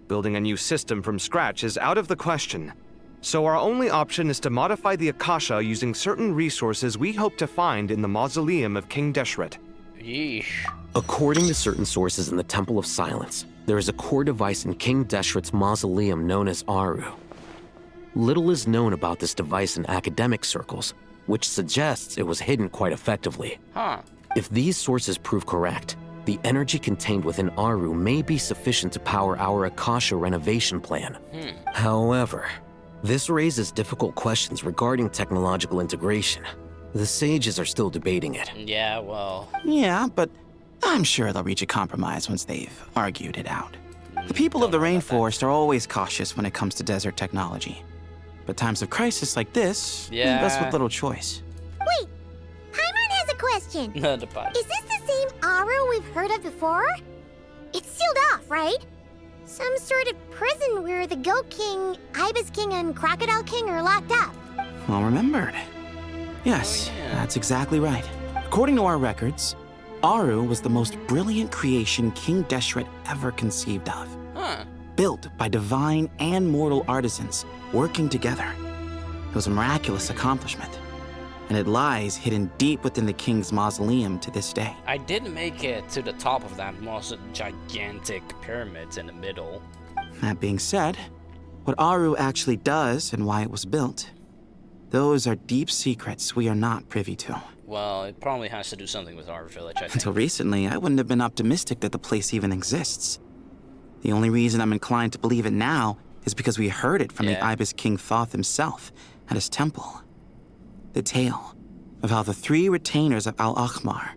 Building a new system from scratch is out of the question. So our only option is to modify the Akasha using certain resources we hope to find in the mausoleum of King Deshret. Yeesh. According to certain sources in the Temple of Silence, there is a core device in King Deshret's mausoleum known as Aru. Little is known about this device in academic circles, which suggests it was hidden quite effectively. Huh. If these sources prove correct, the energy contained within Aru may be sufficient to power our Akasha renovation plan. However, this raises difficult questions regarding technological integration. The sages are still debating it. Yeah, well... Yeah, but I'm sure they'll reach a compromise once they've argued it out. The people of the rainforest are always cautious when it comes to desert technology. But times of crisis like this leave us with little choice. Wait, Paimon has a question. Is this the same Aru we've heard of before? It's sealed off, right? Some sort of prison where the Goat King, Ibis King, and Crocodile King are locked up. Well remembered. Yes, that's exactly right. According to our records, Aru was the most brilliant creation King Deshret ever conceived of. Built by divine and mortal artisans working together. It was a miraculous accomplishment, and it lies hidden deep within the king's mausoleum to this day. I did make it to the top of that most gigantic pyramids in the middle. That being said, what Aru actually does and why it was built, those are deep secrets we are not privy to. Well, it probably has to do something with our village, I think. Until recently, I wouldn't have been optimistic that the place even exists. The only reason I'm inclined to believe it now is because we heard it from the Ibis King Thoth himself at his temple. The tale of how the 3 retainers of Al-Akhmar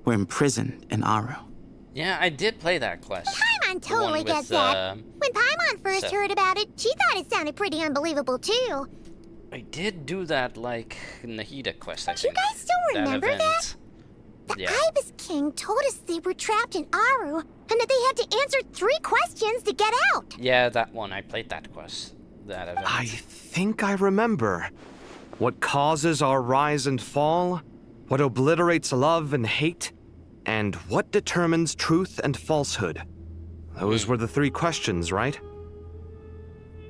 were imprisoned in Aru. Yeah, I did play that quest. Paimon totally gets that. When Paimon first heard about it, she thought it sounded pretty unbelievable too. I did do that, like, Nahida quest, I think. Do you guys still remember that? The Ibis King told us they were trapped in Aru, and that they had to answer 3 questions to get out. Yeah, that one. I played that quest. That event. I think I remember. What causes our rise and fall? What obliterates love and hate? And what determines truth and falsehood? Those were the 3 questions, right?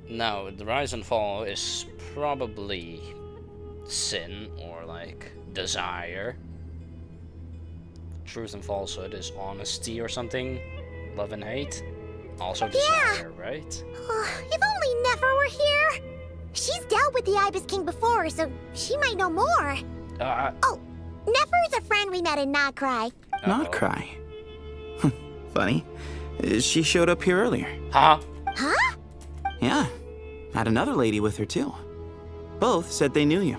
No, the rise and fall is probably sin or, like, desire. Truth and falsehood is honesty or something. Love and hate. Also desire, right? If only Nefer were here. She's dealt with the Ibis King before, so she might know more. Oh, Nefer is a friend we met in Nordcry. Nordcry? Funny. She showed up here earlier. Huh? Huh? Yeah. Had another lady with her too. Both said they knew you.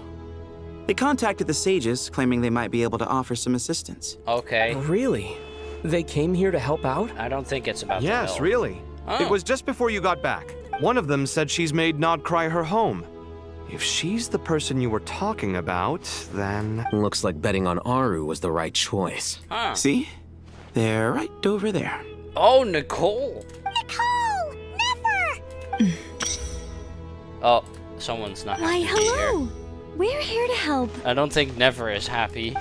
They contacted the sages, claiming they might be able to offer some assistance. Okay. Really? They came here to help out? I don't think it's about Yes, the really. Oh. It was just before you got back. One of them said she's made Nod cry her home. If she's the person you were talking about, then... Looks like betting on Aru was the right choice. Huh. See? They're right over there. Oh, Nicole! Nicole! Never! Oh, someone's not Why, happy to be hello! here. We're here to help. I don't think Never is happy.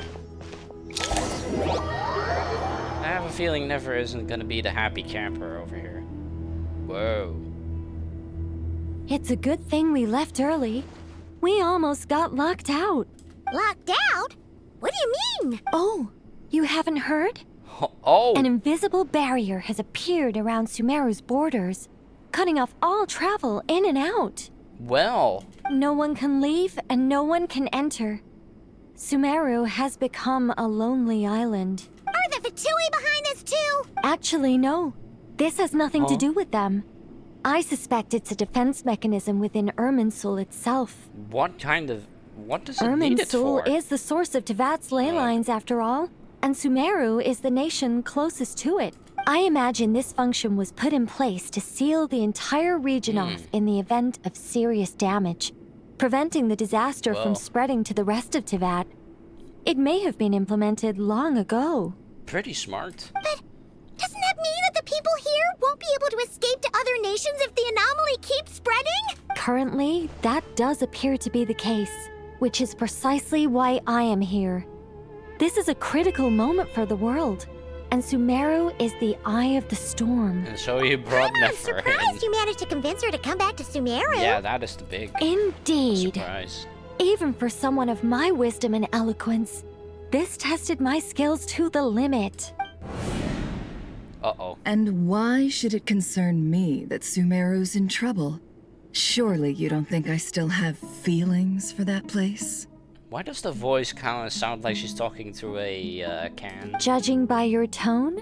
I have a feeling Never isn't gonna be the happy camper over here. Whoa. It's a good thing we left early. We almost got locked out. Locked out? What do you mean? Oh, you haven't heard? Oh! An invisible barrier has appeared around Sumeru's borders, cutting off all travel in and out. Well. No one can leave and no one can enter. Sumeru has become a lonely island. Are the Fatui behind this too? Actually, no. This has nothing to do with them. I suspect it's a defense mechanism within Irminsul itself. What does it need it for? Irminsul is the source of Teyvat's ley lines, after all, and Sumeru is the nation closest to it. I imagine this function was put in place to seal the entire region off in the event of serious damage, preventing the disaster from spreading to the rest of Teyvat. It may have been implemented long ago. Pretty smart. But doesn't that mean that the people here won't be able to escape to other nations if the anomaly keeps spreading? Currently, that does appear to be the case, which is precisely why I am here. This is a critical moment for the world, and Sumeru is the eye of the storm. And so you brought I'm Nefer surprised in. you managed to convince her to come back to Sumeru. Yeah, that is the big Indeed. surprise. Even for someone of my wisdom and eloquence, this tested my skills to the limit. Uh-oh. And why should it concern me that Sumeru's in trouble? Surely you don't think I still have feelings for that place? Why does the voice kind of sound like she's talking through a can? Judging by your tone,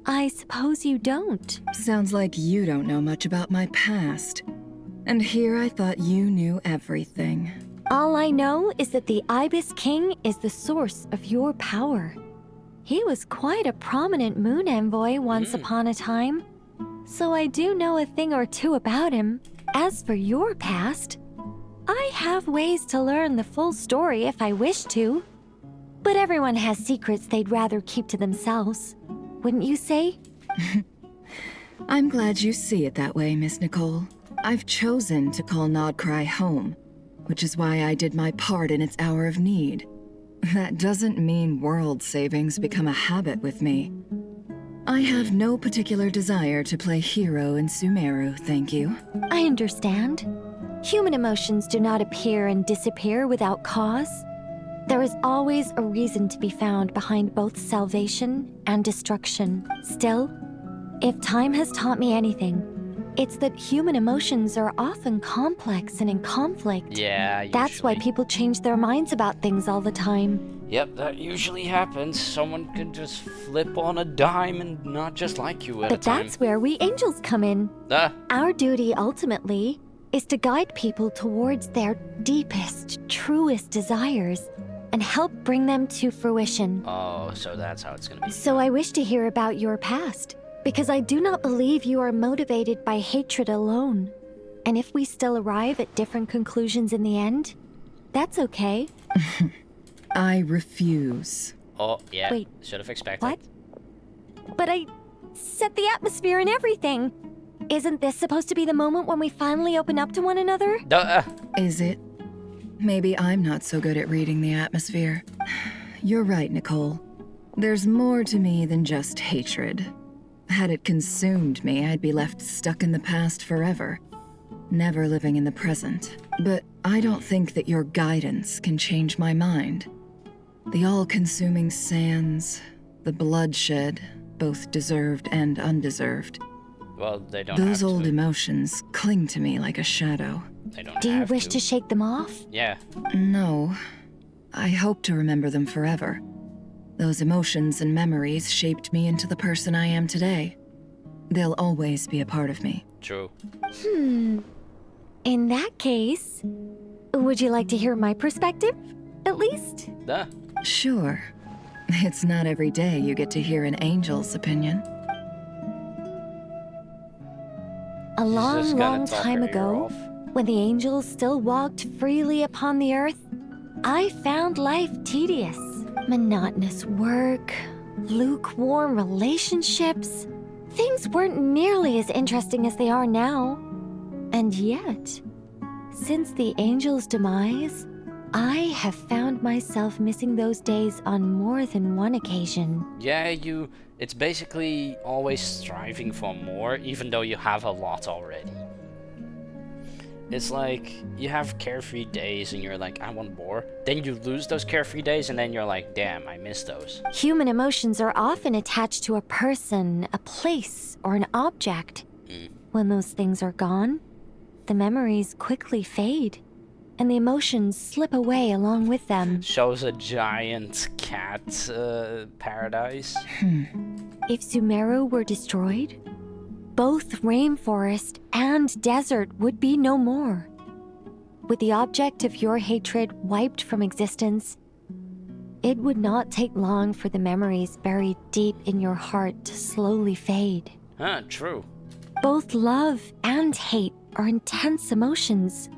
I suppose you don't. Sounds like you don't know much about my past. And here I thought you knew everything. All I know is that the Ibis King is the source of your power. He was quite a prominent moon envoy once upon a time, so I do know a thing or two about him. As for your past, I have ways to learn the full story if I wish to. But everyone has secrets they'd rather keep to themselves, wouldn't you say? I'm glad you see it that way, Miss Nicole. I've chosen to call Nodcry home, which is why I did my part in its hour of need. That doesn't mean world savings become a habit with me. I have no particular desire to play hero in Sumeru, thank you. I understand. Human emotions do not appear and disappear without cause. There is always a reason to be found behind both salvation and destruction. Still, if time has taught me anything, it's that human emotions are often complex and in conflict. Yeah, That's why people change their minds about things all the time. Yep, that usually happens. Someone can just flip on a dime and not just like you at a But time. that's where we angels come in. Our duty, ultimately, is to guide people towards their deepest, truest desires and help bring them to fruition. Oh, so that's how it's gonna be. So I wish to hear about your past, because I do not believe you are motivated by hatred alone. And if we still arrive at different conclusions in the end, that's okay. I refuse. Oh, yeah. Wait, should have expected. What? But I set the atmosphere and everything. Isn't this supposed to be the moment when we finally open up to one another? Is it? Maybe I'm not so good at reading the atmosphere. You're right, Nicole. There's more to me than just hatred. Had it consumed me, I'd be left stuck in the past forever, never living in the present. But I don't think that your guidance can change my mind. The all-consuming sands, the bloodshed, both deserved and undeserved. Well, they don't Those have old to. emotions cling to me like a shadow. They don't Do you have wish to shake them off? Yeah. No. I hope to remember them forever. Those emotions and memories shaped me into the person I am today. They'll always be a part of me. True. In that case, would you like to hear my perspective, at least? Duh. Sure. It's not every day you get to hear an angel's opinion. A long, just gonna long talk time her ear ago, off. when the angels still walked freely upon the earth, I found life tedious. Monotonous work, lukewarm relationships. Things weren't nearly as interesting as they are now. And yet, since the angels' demise, I have found myself missing those days on more than one occasion. Yeah, it's basically always striving for more, even though you have a lot already. It's like, you have carefree days and you're like, I want more. Then you lose those carefree days and then you're like, damn, I miss those. Human emotions are often attached to a person, a place, or an object. When those things are gone, the memories quickly fade, and the emotions slip away along with them. Shows a giant cat paradise. If Sumeru were destroyed, both rainforest and desert would be no more. With the object of your hatred wiped from existence, it would not take long for the memories buried deep in your heart to slowly fade. Huh, true. Both love and hate are intense emotions,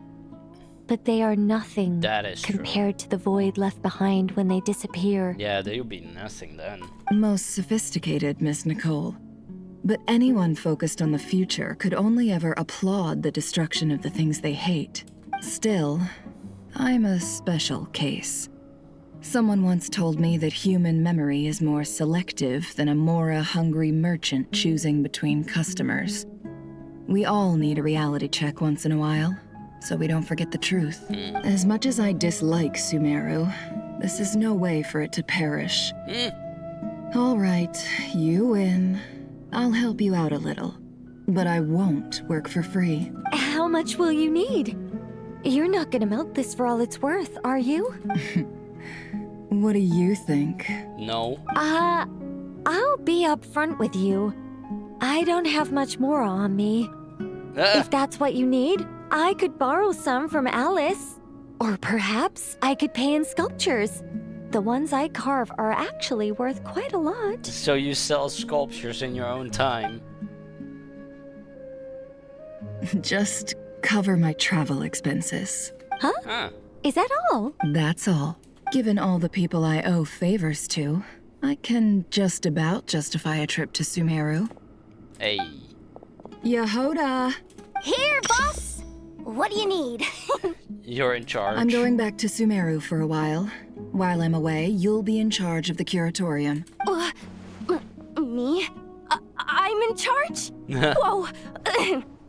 but they are nothing That is compared to the void left behind when they disappear. Yeah, they'll be nothing then. Most sophisticated, Miss Nicole. But anyone focused on the future could only ever applaud the destruction of the things they hate. Still, I'm a special case. Someone once told me that human memory is more selective than a Mora-hungry merchant choosing between customers. We all need a reality check once in a while, so we don't forget the truth. As much as I dislike Sumeru, this is no way for it to perish. All right, you win. I'll help you out a little, but I won't work for free. How much will you need? You're not gonna milk this for all it's worth, are you? What do you think? No. I'll be upfront with you. I don't have much more on me. If that's what you need, I could borrow some from Alice. Or perhaps I could pay in sculptures. The ones I carve are actually worth quite a lot. So you sell sculptures in your own time? Just cover my travel expenses. Huh? Is that all? That's all. Given all the people I owe favors to, I can just about justify a trip to Sumeru. Hey. Yehoda! Here, boss! What do you need? You're in charge. I'm going back to Sumeru for a while. While I'm away, you'll be in charge of the curatorium. Me? I'm in charge? Whoa!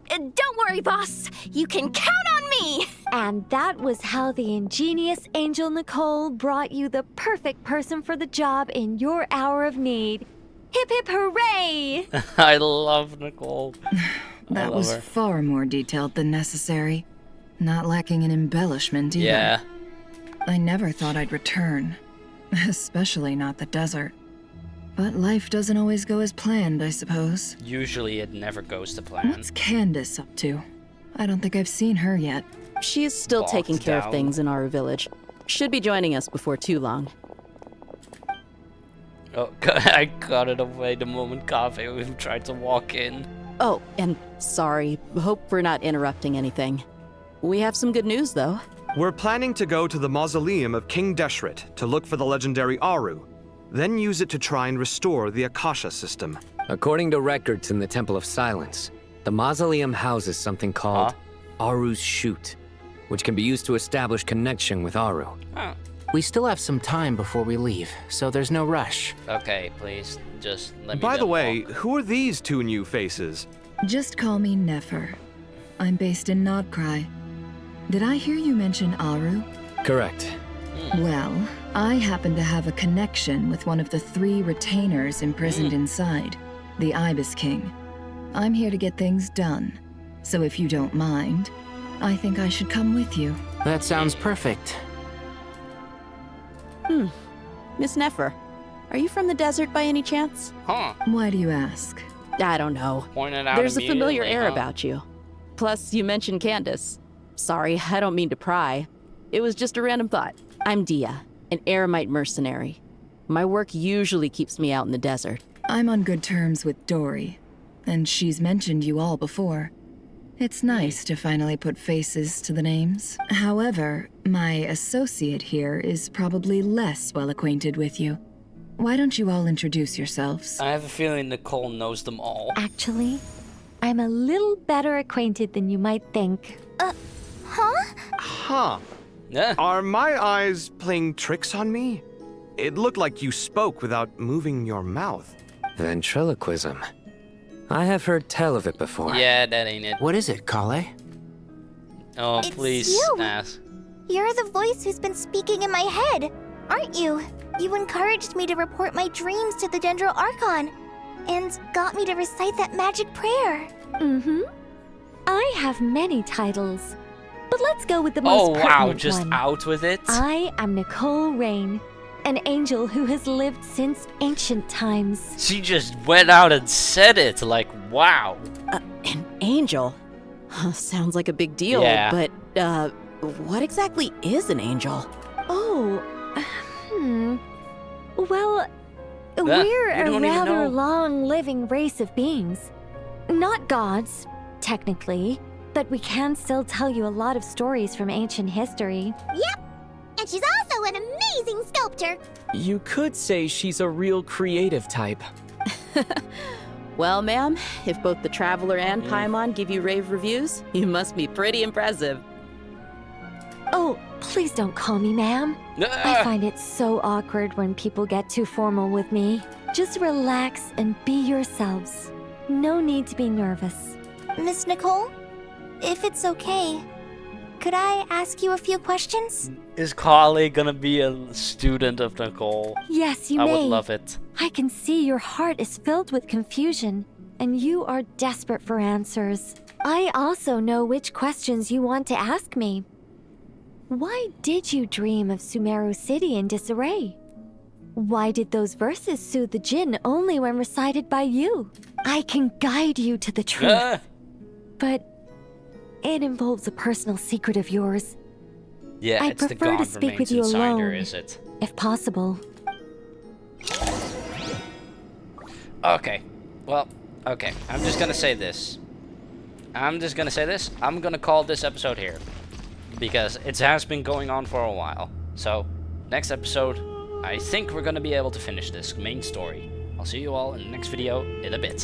Don't worry, boss. You can count on me! And that was how the ingenious Angel Nicole brought you the perfect person for the job in your hour of need. Hip hip hooray! I love Nicole. That was far more detailed than necessary. Not lacking in embellishment either. Yeah. I never thought I'd return. Especially not the desert. But life doesn't always go as planned, I suppose. Usually it never goes to plan. What's Candace up to? I don't think I've seen her yet. She is still taking care of things in our village. Should be joining us before too long. Oh, I got it away the moment Kave tried to walk in. Oh, and sorry. Hope we're not interrupting anything. We have some good news, though. We're planning to go to the mausoleum of King Deshret to look for the legendary Aru, then use it to try and restore the Akasha system. According to records in the Temple of Silence, the mausoleum houses something called Aru's Chute, which can be used to establish connection with Aru. We still have some time before we leave, so there's no rush. Okay, please, just let me By the way, who are these two new faces? Just call me Nefer. I'm based in Nodcry. Did I hear you mention Aru? Correct. Well, I happen to have a connection with one of the 3 retainers imprisoned inside, the Ibis King. I'm here to get things done, so if you don't mind, I think I should come with you. That sounds perfect. Miss Nefer, are you from the desert by any chance? Why do you ask? I don't know. Pointed out There's a familiar immediately, air about you. Plus, you mentioned Candace. Sorry, I don't mean to pry. It was just a random thought. I'm Dia, an eremite mercenary. My work usually keeps me out in the desert. I'm on good terms with Dory, and she's mentioned you all before. It's nice to finally put faces to the names. However, my associate here is probably less well acquainted with you. Why don't you all introduce yourselves? I have a feeling Nicole knows them all. Actually, I'm a little better acquainted than you might think. Huh. Yeah. Are my eyes playing tricks on me? It looked like you spoke without moving your mouth. Ventriloquism. I have heard tell of it before. Yeah, that ain't it. What is it, Kale? Oh, It's please, you. ask. You're the voice who's been speaking in my head, aren't you? You encouraged me to report my dreams to the Dendro Archon, and got me to recite that magic prayer. Mm-hmm. I have many titles, but let's go with the most pertinent wow, just one. out with it? I am Nicole Rain, an angel who has lived since ancient times. She just went out and said it, like, wow. An angel? Sounds like a big deal, Yeah. but, what exactly is an angel? Oh, well, you we're a don't even rather know. long-living race of beings. Not gods, technically, but we can still tell you a lot of stories from ancient history. Yep, and she's also an amazing sculptor. You could say she's a real creative type. Well, ma'am, if both the Traveler and Paimon give you rave reviews, you must be pretty impressive. Oh, please don't call me ma'am. I find it so awkward when people get too formal with me. Just relax and be yourselves. No need to be nervous. Miss Nicole, if it's okay, could I ask you a few questions? Is Carly gonna be a student of Nicole? Yes, you I may. would love it. I can see your heart is filled with confusion, and you are desperate for answers. I also know which questions you want to ask me. Why did you dream of Sumeru City in disarray? Why did those verses soothe the Jinn only when recited by you? I can guide you to the truth, but it involves a personal secret of yours. Yeah, I it's the prefer to God speak remains with you inside her, alone, is it? if possible. Okay. Well, okay. I'm just gonna say this. I'm gonna call this episode here. Because it has been going on for a while. So, next episode, I think we're gonna be able to finish this main story. I'll see you all in the next video in a bit.